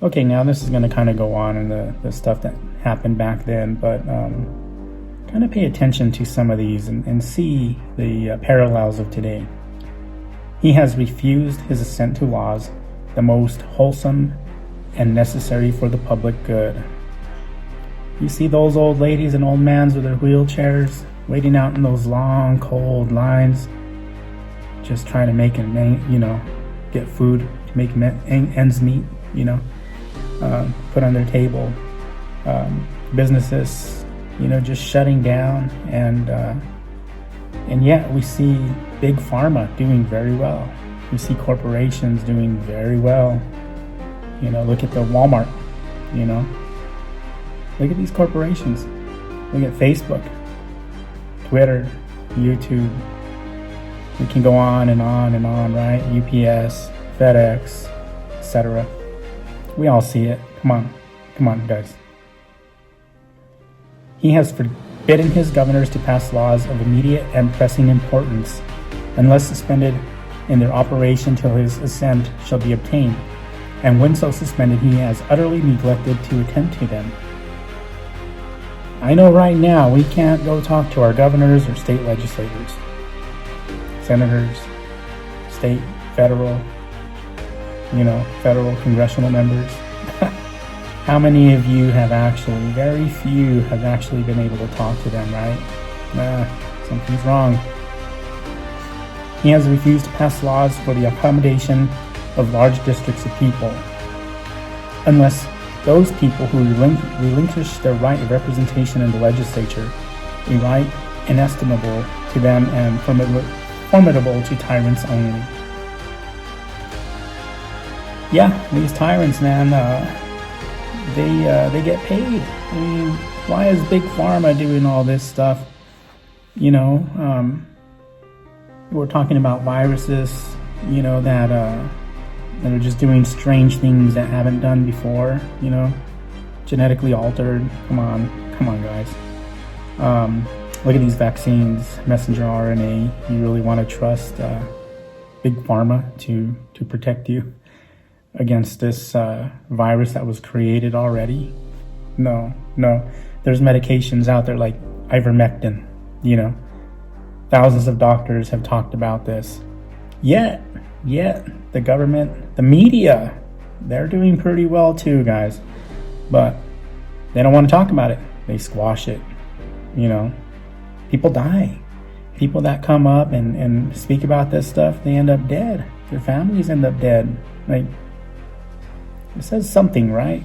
Okay, now this is going to kind of go on in the stuff that happened back then, but kind of pay attention to some of these and see the parallels of today. He has refused his assent to laws, the most wholesome and necessary for the public good. You see those old ladies and old mans with their wheelchairs waiting out in those long, cold lines, just trying to make get food to make ends meet, put on their table. Businesses, just shutting down, and yet we see big pharma doing very well. We see corporations doing very well. Look at the Walmart. Look at these corporations. Look at Facebook, Twitter, YouTube. We can go on and on and on, right? UPS, FedEx, etc. We all see it. Come on, guys. He has forbidden his governors to pass laws of immediate and pressing importance, unless suspended in their operation till his assent shall be obtained, and when so suspended, he has utterly neglected to attend to them. I know right now we can't go talk to our governors or state legislators, senators, state, federal, federal congressional members. How many of you have very few have actually been able to talk to them, right? Something's wrong. He has refused to pass laws for the accommodation of large districts of people, unless those people who relinquish their right of representation in the legislature, a right inestimable to them and formidable to tyrants only. Yeah, these tyrants, man, they get paid. I mean, why is Big Pharma doing all this stuff? We're talking about viruses, that are just doing strange things that haven't done before, genetically altered. Come on guys. Look at these vaccines, messenger RNA. You really want to trust Big Pharma to protect you against this virus that was created already? No. There's medications out there like ivermectin, Thousands of doctors have talked about this. Yet, the government, the media, they're doing pretty well too, guys. But they don't want to talk about it. They squash it. People die. People that come up and speak about this stuff, they end up dead. Their families end up dead. Like, it says something, right?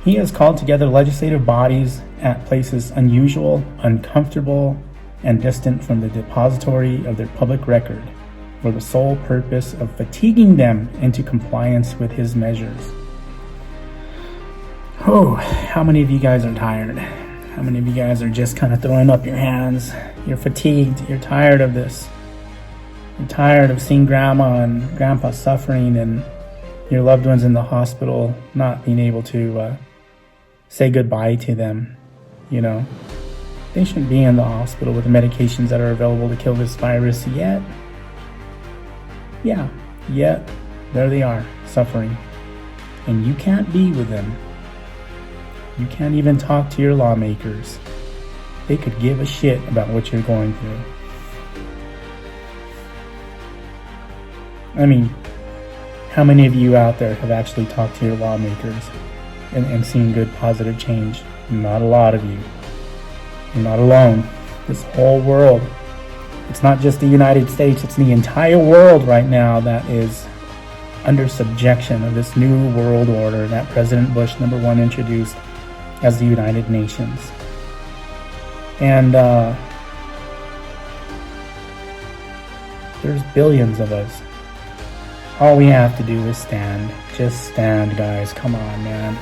He has called together legislative bodies at places unusual, uncomfortable, and distant from the depository of their public record, for the sole purpose of fatiguing them into compliance with his measures. Oh, how many of you guys are tired? How many of you guys are just kind of throwing up your hands? You're fatigued. You're tired of this. You're tired of seeing grandma and grandpa suffering and your loved ones in the hospital, not being able to say goodbye to them. They shouldn't be in the hospital with the medications that are available to kill this virus yet. Yet there they are, suffering. And you can't be with them. You can't even talk to your lawmakers. They could give a shit about what you're going through. I mean, how many of you out there have actually talked to your lawmakers and seen good positive change? Not a lot of you. You're not alone. This whole world, it's not just the United States, it's the entire world right now that is under subjection of this new world order that President Bush #1 introduced as the United Nations. And there's billions of us. All we have to do is stand. Just stand, guys. Come on, man.